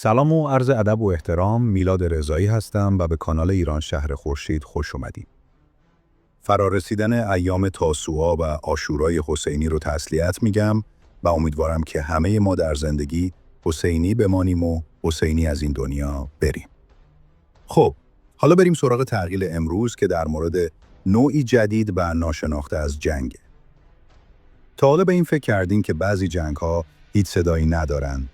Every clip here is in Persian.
سلام و عرض ادب و احترام. میلاد رضایی هستم و به کانال ایران شهر خورشید خوش اومدید. فرارسیدن ایام تاسوعا و عاشورای حسینی رو تسلیت میگم و امیدوارم که همه ما در زندگی حسینی بمانیم و حسینی از این دنیا بریم. خب، حالا بریم سراغ تحلیل امروز که در مورد نوعی جدید و ناشناخته از جنگه. تا حالا به این فکر کردین که بعضی جنگ‌ها هیچ صدایی ندارن؟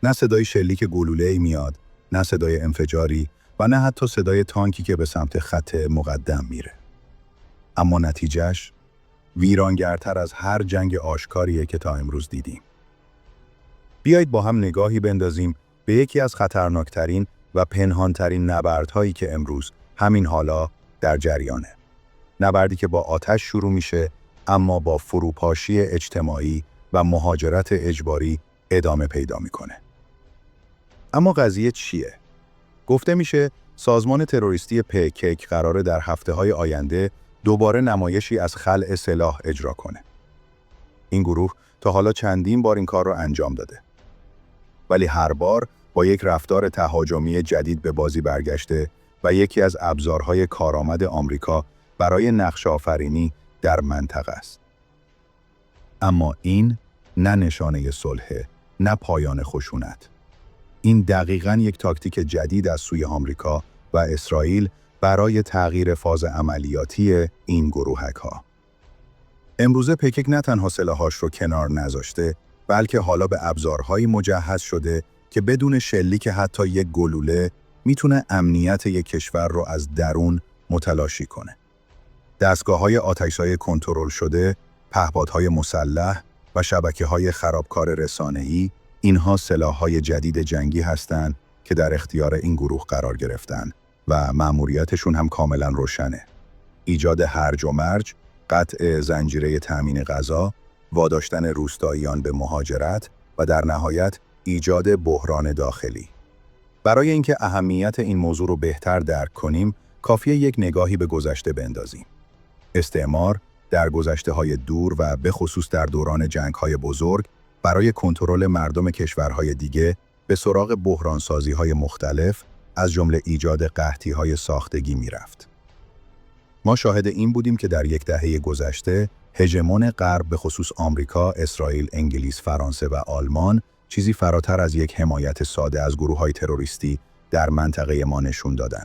نه صدای شلیک گلوله‌ای میاد، نه صدای انفجاری و نه حتی صدای تانکی که به سمت خط مقدم میره. اما نتیجهش ویرانگرتر از هر جنگ آشکاریه که تا امروز دیدیم. بیایید با هم نگاهی بندازیم به یکی از خطرناکترین و پنهانترین نبردهایی که امروز همین حالا در جریانه. نبردی که با آتش شروع میشه اما با فروپاشی اجتماعی و مهاجرت اجباری ادامه پیدا میکنه. اما قضیه چیه؟ گفته میشه سازمان تروریستی PKK قراره در هفته‌های آینده دوباره نمایشی از خلع سلاح اجرا کنه. این گروه تا حالا چندین بار این کار رو انجام داده. ولی هر بار با یک رفتار تهاجمی جدید به بازی برگشته و یکی از ابزارهای کارآمد آمریکا برای نقش آفرینی در منطقه است. اما این نه نشانه صلح، نه پایان خشونت. این دقیقاً یک تاکتیک جدید از سوی آمریکا و اسرائیل برای تغییر فاز عملیاتی این گروهک‌ها. امروزه PKK نه تنها سلاحاش رو کنار نذاشته، بلکه حالا به ابزارهایی مجهز شده که بدون شلیک حتی یک گلوله میتونه امنیت یک کشور رو از درون متلاشی کنه. دستگاه‌های آتش‌زای کنترل شده، پهپادهای مسلح و شبکه‌های خرابکار رسانه‌ای، اینها سلاح‌های جدید جنگی هستند که در اختیار این گروه قرار گرفتن و مأموریتشون هم کاملا روشنه. ایجاد هرج و مرج، قطع زنجیره تأمین غذا، واداشتن روستاییان به مهاجرت و در نهایت ایجاد بحران داخلی. برای اینکه اهمیت این موضوع رو بهتر درک کنیم، کافیه یک نگاهی به گذشته بندازیم. استعمار در گذشته‌های دور و به خصوص در دوران جنگ‌های بزرگ برای کنترل مردم کشورهای دیگه به سراغ بحرانسازی‌های مختلف از جمله ایجاد قحطی‌های ساختگی می‌رفت. ما شاهد این بودیم که در یک دهه گذشته هژمون غرب به خصوص آمریکا، اسرائیل، انگلیس، فرانسه و آلمان چیزی فراتر از یک حمایت ساده از گروه‌های تروریستی در منطقه ما نشون دادن.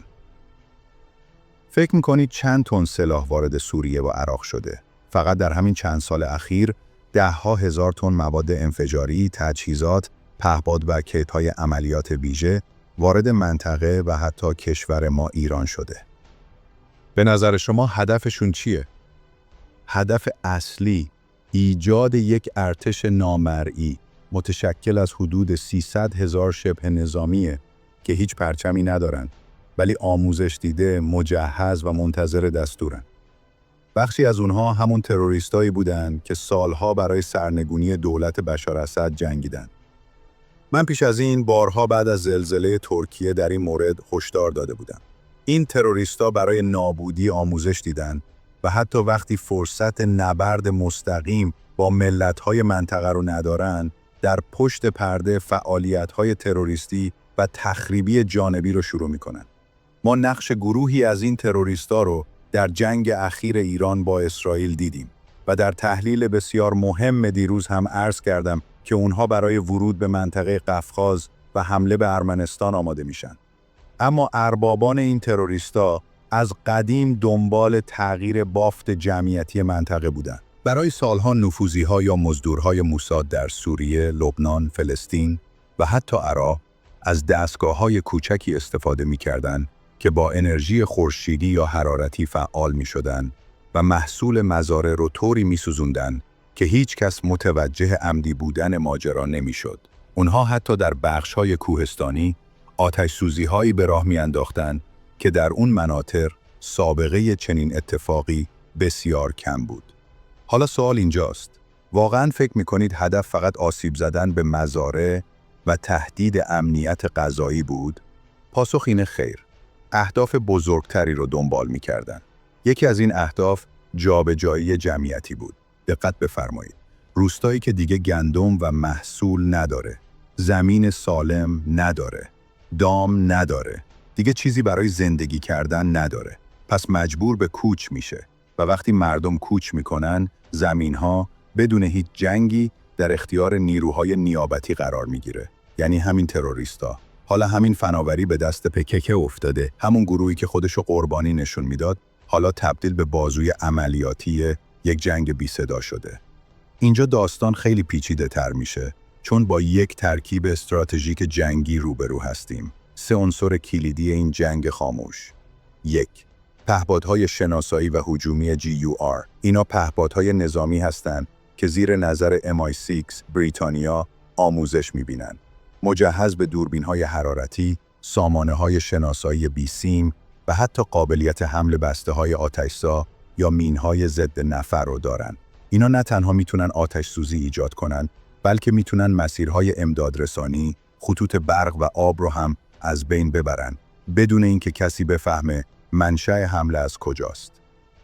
فکر می‌کنید چند تن سلاح وارد سوریه و عراق شده؟ فقط در همین چند سال اخیر ده‌ها هزار تن مواد انفجاری، تجهیزات، پهپاد و کیت‌های عملیات ویژه وارد منطقه و حتی کشور ما ایران شده. به نظر شما هدفشون چیه؟ هدف اصلی ایجاد یک ارتش نامرئی متشکل از حدود 300,000 شبه نظامیه که هیچ پرچمی ندارن ولی آموزش دیده، مجهز و منتظر دستورن. بخشی از اونها همون تروریستایی بودن که سالها برای سرنگونی دولت بشار اسد جنگیدن. من پیش از این بارها بعد از زلزله ترکیه در این مورد هشدار داده بودم. این تروریستا برای نابودی آموزش دیدن و حتی وقتی فرصت نبرد مستقیم با ملت‌های منطقه رو ندارن، در پشت پرده فعالیت‌های تروریستی و تخریبی جانبی رو شروع می‌کنن. ما نقش گروهی از این تروریستا رو در جنگ اخیر ایران با اسرائیل دیدیم و در تحلیل بسیار مهم دیروز هم عرض کردم که اونها برای ورود به منطقه قفقاز و حمله به ارمنستان آماده میشن. اما اربابان این تروریستا از قدیم دنبال تغییر بافت جمعیتی منطقه بودن. برای سالها نفوذی‌ها یا مزدورهای موساد در سوریه، لبنان، فلسطین و حتی عراق از دستگاه‌های کوچکی استفاده می‌کردند که با انرژی خورشیدی یا حرارتی فعال می‌شدند و محصول مزارع رو طوری می‌سوزوندن که هیچ کس متوجه عمدی بودن ماجرا نمی‌شد. اونها حتی در بخش‌های کوهستانی آتش سوزی‌هایی به راه می‌انداختند که در اون مناطق سابقه چنین اتفاقی بسیار کم بود. حالا سوال اینجاست، واقعاً فکر می‌کنید هدف فقط آسیب زدن به مزارع و تهدید امنیت غذایی بود؟ پاسخ اینه خیر. اهداف بزرگتری رو دنبال می‌کردن. یکی از این اهداف جابجایی جمعیتی بود. دقت بفرمایید. روستایی که دیگه گندم و محصول نداره، زمین سالم نداره. دام نداره. دیگه چیزی برای زندگی کردن نداره. پس مجبور به کوچ میشه. و وقتی مردم کوچ میکنن، زمینها بدون هیچ جنگی در اختیار نیروهای نیابتی قرار میگیره. یعنی همین تروریستا. حالا همین فناوری به دست پکک افتاده. همون گروهی که خودشو قربانی نشون میداد، حالا تبدیل به بازوی عملیاتی یک جنگ بی صدا شده. اینجا داستان خیلی پیچیده تر میشه، چون با یک ترکیب استراتژیک جنگی روبرو هستیم. 3 عنصر کلیدی این جنگ خاموش. 1. پهپادهای شناسایی و هجومی GUR. اینا پهپادهای نظامی هستند که زیر نظر MI6 بریتانیا آموزش میبینن. مجهز به دوربین‌های حرارتی، سامانه‌های شناسایی بیسیم و حتی قابلیت حمل بسته‌های آتش‌زا یا مین‌های ضد نفر رو دارن. اینا نه تنها میتونن آتش سوزی ایجاد کنن، بلکه میتونن مسیرهای امدادرسانی، خطوط برق و آب رو هم از بین ببرن، بدون اینکه کسی بفهمه منشأ حمله از کجاست.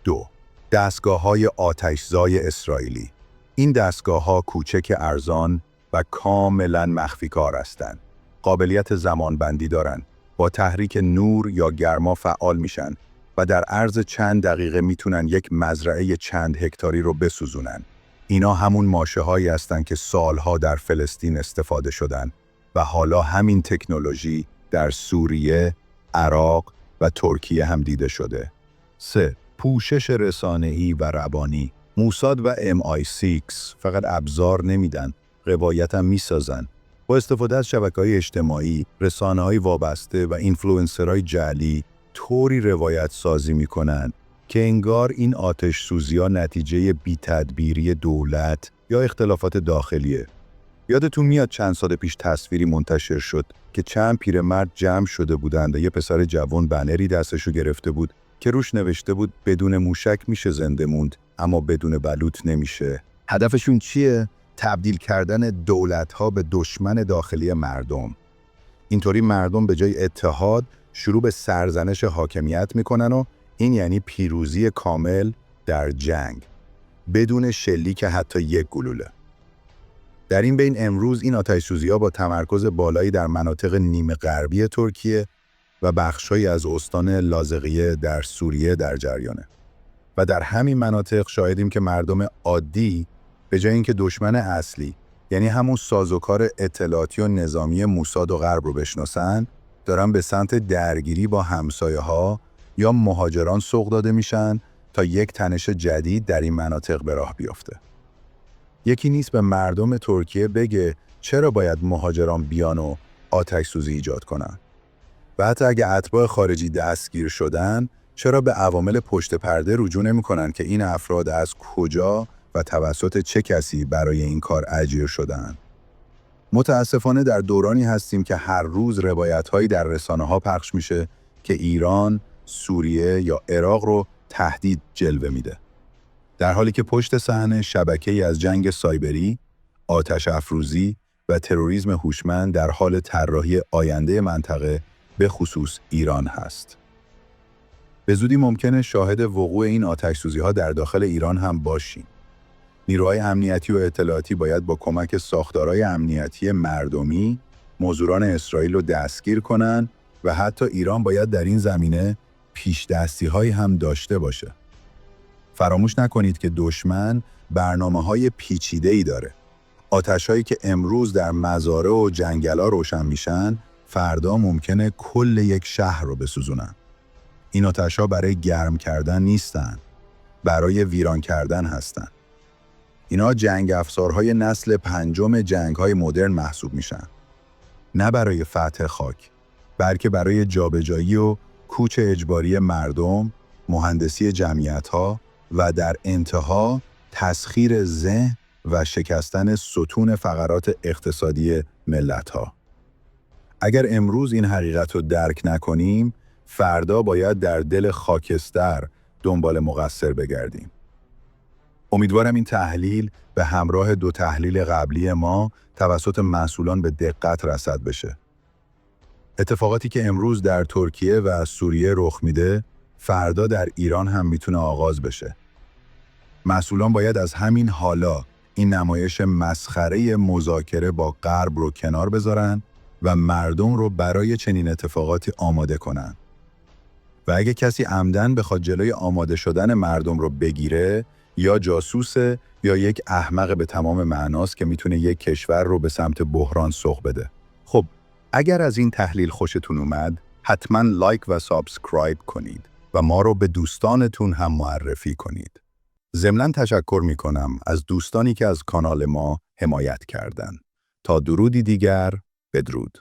2. دستگاه‌های آتش‌زای اسرائیلی. این دستگاه‌ها کوچک ارزان و کاملاً مخفی‌کار هستند. قابلیت زمانبندی دارن. با تحریک نور یا گرما فعال میشن و در عرض چند دقیقه میتونن یک مزرعه چند هکتاری رو بسوزونن. اینا همون ماشه‌هایی هستن که سالها در فلسطین استفاده شدن و حالا همین تکنولوژی در سوریه، عراق و ترکیه هم دیده شده. 3. پوشش رسانه‌ای و روانی. موساد و MI6 فقط ابزار نمیدن، روایت هم میسازن. با استفاده از شبکه‌های اجتماعی، رسانه‌های وابسته و اینفلوئنسرهای جعلی طوری روایت سازی میکنن که انگار این آتش سوزی‌ها نتیجه بی‌تدبیری دولت یا اختلافات داخلیه. یادتون میاد چند سال پیش تصویری منتشر شد که چند پیرمرد جمع شده بودند و یه پسر جوان بنری دستشو گرفته بود که روش نوشته بود بدون موشک میشه زنده موند، اما بدون بلوط نمیشه. هدفشون چیه؟ تبدیل کردن دولت‌ها به دشمن داخلی مردم. اینطوری مردم به جای اتحاد شروع به سرزنش حاکمیت میکنن و این یعنی پیروزی کامل در جنگ بدون شلیک حتی یک گلوله. در این بین امروز این آتش‌سوزی‌ها با تمرکز بالایی در مناطق نیمه غربی ترکیه و بخش‌هایی از استان لاذقیه در سوریه در جریانه. و در همین مناطق شاهدیم که مردم عادی به جای اینکه دشمن اصلی، یعنی همون سازوکار اطلاعاتی و نظامی موساد و غرب رو بشناسن، دارن به سمت درگیری با همسایه‌ها یا مهاجران سوق داده میشن تا یک تنش جدید در این مناطق به راه بیفته. یکی نیست به مردم ترکیه بگه چرا باید مهاجران بیان و آتش سوزی ایجاد کنن. و حتی اگه اتباع خارجی دستگیر شدن، چرا به عوامل پشت پرده رجوع نمی‌کنن که این افراد از کجا و توسط چه کسی برای این کار اجیر شدن. متاسفانه در دورانی هستیم که هر روز روایت‌هایی در رسانه‌ها پخش میشه که ایران، سوریه یا عراق رو تهدید جلوه میده. در حالی که پشت صحنه شبکه‌ای از جنگ سایبری، آتش افروزی و تروریسم هوشمند در حال طراحی آینده منطقه به خصوص ایران هست. به زودی ممکنه شاهد وقوع این آتش‌سوزی‌ها در داخل ایران هم باشیم. نیروهای امنیتی و اطلاعاتی باید با کمک ساختارهای امنیتی مردمی مزدوران اسرائیل رو دستگیر کنن و حتی ایران باید در این زمینه پیش‌دستی‌هایی هم داشته باشه. فراموش نکنید که دشمن برنامه‌های پیچیده‌ای داره. آتش‌هایی که امروز در مزارع و جنگل‌ها روشن میشن، فردا ممکنه کل یک شهر رو بسوزونن. این آتش‌ها برای گرم کردن نیستن، برای ویران کردن هستن. اینا جنگ افزارهای نسل 5 جنگ‌های مدرن محسوب میشن. نه برای فتح خاک، بلکه برای جابجایی و کوچ اجباری مردم، مهندسی جمعیت‌ها و در انتها تسخیر ذهن و شکستن ستون فقرات اقتصادی ملت‌ها. اگر امروز این حقیقت رو درک نکنیم، فردا باید در دل خاکستر دنبال مقصر بگردیم. امیدوارم این تحلیل به همراه 2 تحلیل قبلی ما توسط مسئولان به دقت رصد بشه. اتفاقاتی که امروز در ترکیه و سوریه رخ میده، فردا در ایران هم میتونه آغاز بشه. مسئولان باید از همین حالا این نمایش مسخره مذاکره با غرب رو کنار بذارن و مردم رو برای چنین اتفاقاتی آماده کنن. و اگه کسی عمدن بخواد جلوی آماده شدن مردم رو بگیره، یا جاسوسه یا یک احمق به تمام معناست که میتونه یک کشور رو به سمت بحران سوق بده. خب، اگر از این تحلیل خوشتون اومد، حتما لایک و سابسکرایب کنید و ما رو به دوستانتون هم معرفی کنید. ضمناً تشکر میکنم از دوستانی که از کانال ما حمایت کردن. تا درودی دیگر، بدرود.